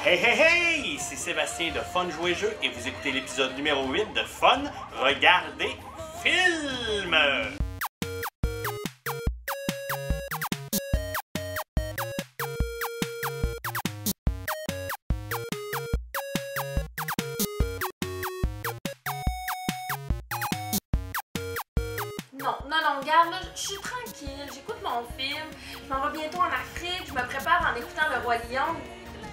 Hey hey hey! C'est Sébastien de Fun Jouer Jeu et vous écoutez l'épisode numéro 8 de Fun Regarder Film! Non, regarde, là, je suis tranquille, j'écoute mon film, je m'en vais bientôt en Afrique, je me prépare en écoutant Le Roi Lion.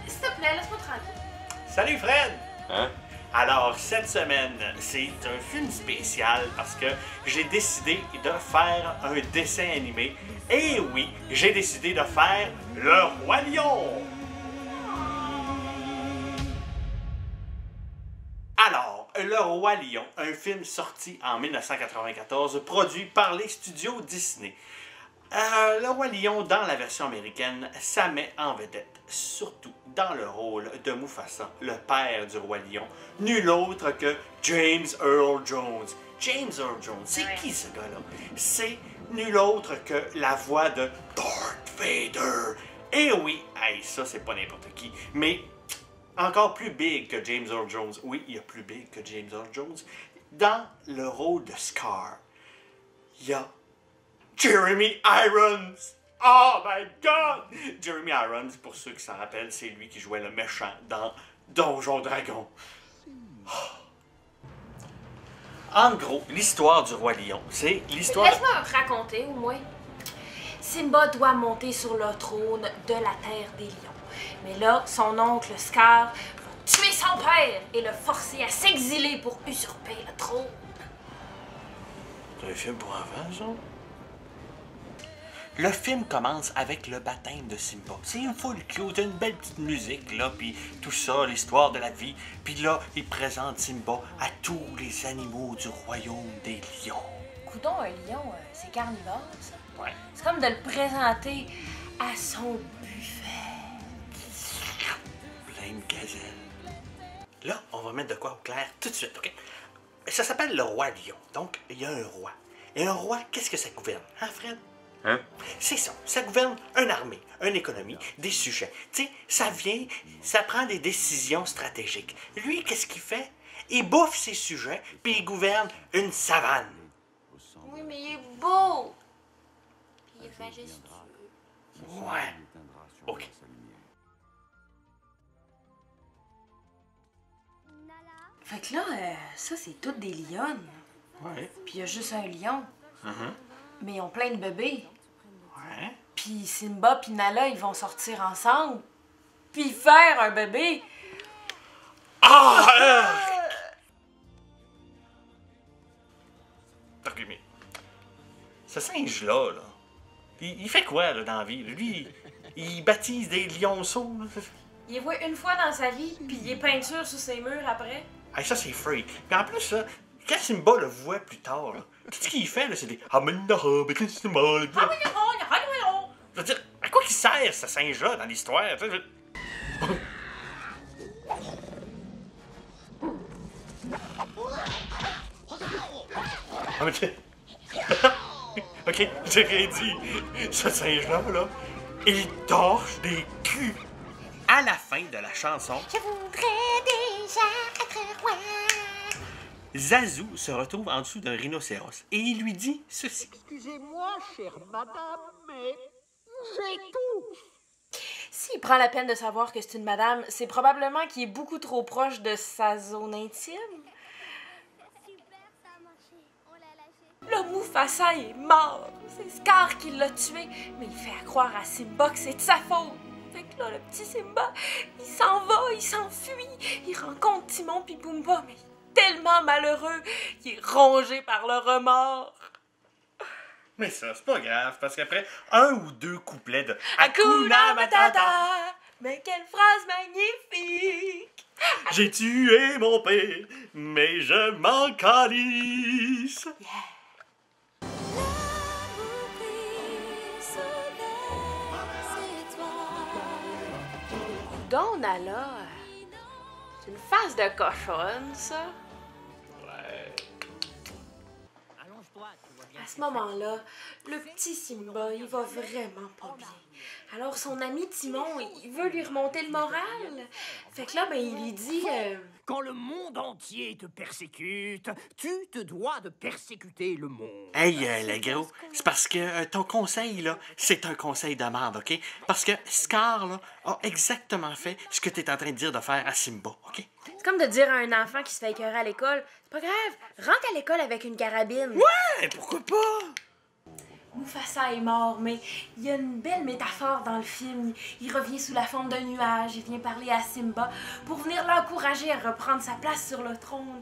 S'il te plaît, laisse-moi tranquille. Salut Fred! Hein? Alors, cette semaine, c'est un film spécial parce que j'ai décidé de faire un dessin animé. Et oui, j'ai décidé de faire Le Roi Lion! Alors, Le Roi Lion, un film sorti en 1994, produit par les studios Disney. Le Roi Lion, dans la version américaine, ça met en vedette, surtout dans le rôle de Mufasa, le père du Roi Lion, nul autre que James Earl Jones. James Earl Jones, c'est qui ce gars-là? C'est nul autre que la voix de Darth Vader. Et oui, hey, ça c'est pas n'importe qui, mais encore plus big que James Earl Jones. Oui, il y a plus big que James Earl Jones. Dans le rôle de Scar, il y a Jeremy Irons! Oh my God! Jeremy Irons, pour ceux qui s'en rappellent, c'est lui qui jouait le méchant dans Donjon Dragon. En gros, l'histoire du Roi Lion, c'est l'histoire... Laisse-moi te raconter, au moins. Simba doit monter sur le trône de la Terre des Lions. Mais là, son oncle Scar va tuer son père et le forcer à s'exiler pour usurper le trône. C'est un film pour enfants, ça? Le film commence avec le baptême de Simba. C'est une full cute, une belle petite musique, là, puis tout ça, l'histoire de la vie. Puis là, il présente Simba à tous les animaux du royaume des lions. Coudon, un lion, c'est carnivore, ça? Ouais. C'est comme de le présenter à son buffet. Plein de gazelles. Là, on va mettre de quoi au clair tout de suite, OK? Ça s'appelle le Roi Lion. Donc, il y a un roi. Et un roi, qu'est-ce que ça gouverne? Hein, Fred? Hein? C'est ça. Ça gouverne une armée, une économie, des sujets. Tu sais, ça prend des décisions stratégiques. Lui, qu'est-ce qu'il fait? Il bouffe ses sujets, puis il gouverne une savane. Oui, mais il est beau! Il est majestueux. Ouais. OK. Fait que là, ça, c'est toutes des lionnes. Ouais. Puis il y a juste un lion. Mais ils ont plein de bébés. Ouais. Puis Simba puis Nala, ils vont sortir ensemble. Puis faire un bébé. Ah! OK, mais... Ce singe-là, il fait quoi, là, dans la vie? Lui, il baptise des lionceaux, là. Il les voit une fois dans sa vie, puis il est peinture sur ses murs après. Hey, ça, c'est freak. Puis en plus, là, quand Simba le voit plus tard, là, tout ce qu'il fait, là, c'est des... Je veux dire, à quoi qu'il sert, ce singe-là, dans l'histoire? Tu sais, Ah, mais OK, j'ai rien dit. Ce singe-là, là, il torche des culs. À la fin de la chanson, Je voudrais déjà être roi. Zazu se retrouve en dessous d'un rhinocéros et il lui dit ceci. Excusez-moi, chère madame, mais j'étouffe. S'il prend la peine de savoir que c'est une madame, c'est probablement qu'il est beaucoup trop proche de sa zone intime. Le Mufasa est mort. C'est Scar qui l'a tué. Mais il fait croire à Simba que c'est de sa faute. Fait que là, le petit Simba, il s'en va, il s'enfuit. Il rencontre Timon puis Pumbaa, mais il est tellement malheureux. Il est rongé par le remords. Mais ça, c'est pas grave, parce qu'après un ou deux couplets de Hakuna Matata. Mais quelle phrase magnifique. J'ai tué mon père, mais je m'en calisse. Yeah. Donc, Nala, c'est une face de cochonne, ça. Ouais. Allonge-toi, tu vois bien. Elle ce moment-là, le petit Simba, il va vraiment pas bien. Alors son ami Timon, il veut lui remonter le moral. Fait que là, ben, il lui dit... Quand le monde entier te persécute, tu te dois de persécuter le monde. Hey, le gros, c'est parce que ton conseil, là, c'est un conseil de merde, OK? Parce que Scar, là, a exactement fait ce que t'es en train de dire de faire à Simba, OK? C'est comme de dire à un enfant qui se fait écœurer à l'école, c'est pas grave, rentre à l'école avec une carabine. Ouais, pourquoi pas? Mufasa est mort, mais il y a une belle métaphore dans le film. Il revient sous la forme d'un nuage, il vient parler à Simba pour venir l'encourager à reprendre sa place sur le trône.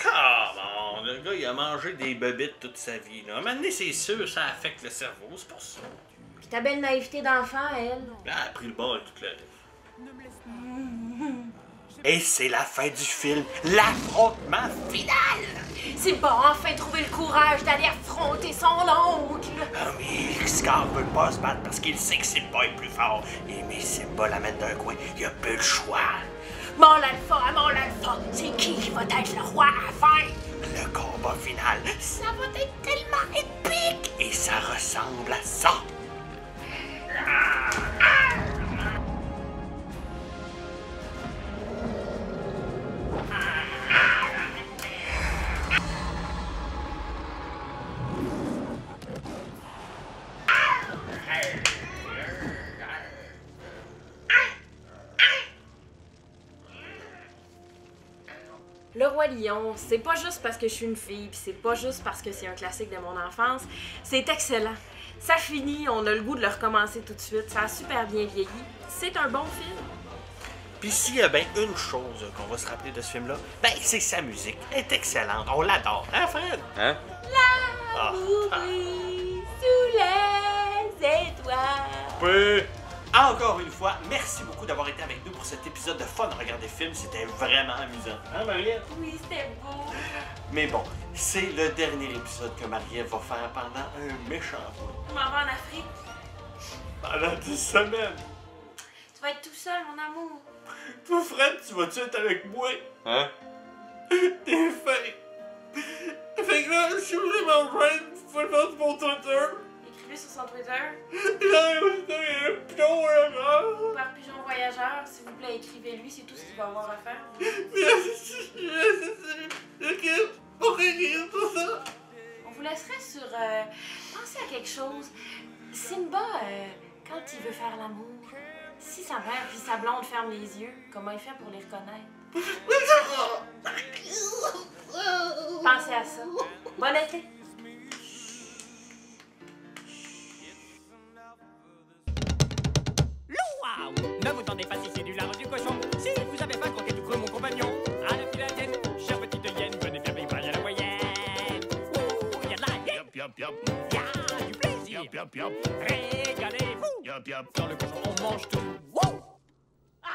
Come on, le gars, il a mangé des bobites toute sa vie, là. À un moment donné, c'est sûr, ça affecte le cerveau, c'est pour ça. Puis ta belle naïveté d'enfant, elle. Là, elle a pris le bord et tout le reste. Et c'est la fin du film, l'affrontement final! Simba a enfin trouvé le courage d'aller affronter son oncle. Ah, mais Scar veut pas se battre parce qu'il sait que Simba est plus fort. Et mais Simba l'amène d'un coin, il a peu le choix. Mon Alpha, c'est qui va être le roi à la fin? Le combat final, ça va être tellement épique! Et ça ressemble à ça! Le Roi Lion, c'est pas juste parce que je suis une fille, pis c'est pas juste parce que c'est un classique de mon enfance. C'est excellent. Ça finit, on a le goût de le recommencer tout de suite. Ça a super bien vieilli. C'est un bon film. Puis s'il y a bien une chose qu'on va se rappeler de ce film-là, ben c'est sa musique. Elle est excellente. On l'adore. Hein, Fred? Hein? Mourir sous les étoiles. Oui. Encore une fois, merci beaucoup d'avoir été avec nous pour cet épisode de Fun Regarder Film. C'était vraiment amusant. Hein, Marie-Ève? Oui, c'était beau. Mais bon, c'est le dernier épisode que Marie-Ève va faire pendant un méchant bout. Je m'en vais en Afrique. Pendant 10 semaines. Tu vas être tout seul, mon amour. Toi, Fred, tu vas-tu être avec moi? Hein? T'es fin. Fait que là, je suis vraiment Fred, vous pouvez le faire sur mon Twitter. Écrivez sur son Twitter. Par Pigeon Voyageur, s'il vous plaît, écrivez-lui, c'est tout ce qu'il va avoir à faire. On vous laisserait sur... pensez à quelque chose. Simba, quand il veut faire l'amour, si sa mère puis sa blonde ferment les yeux, comment il fait pour les reconnaître? Pensez à ça. Bon été! Waouh! Ne vous tendez pas si c'est du lard du cochon. Si vous avez pas compté du creux, mon compagnon. À la filatienne, chère petite hyène, venez faire vivre à la moyenne. Ouh, y'a de la hyène. Y'a du plaisir. Régalez-vous. Dans le cochon, on mange tout. Wow! Ah!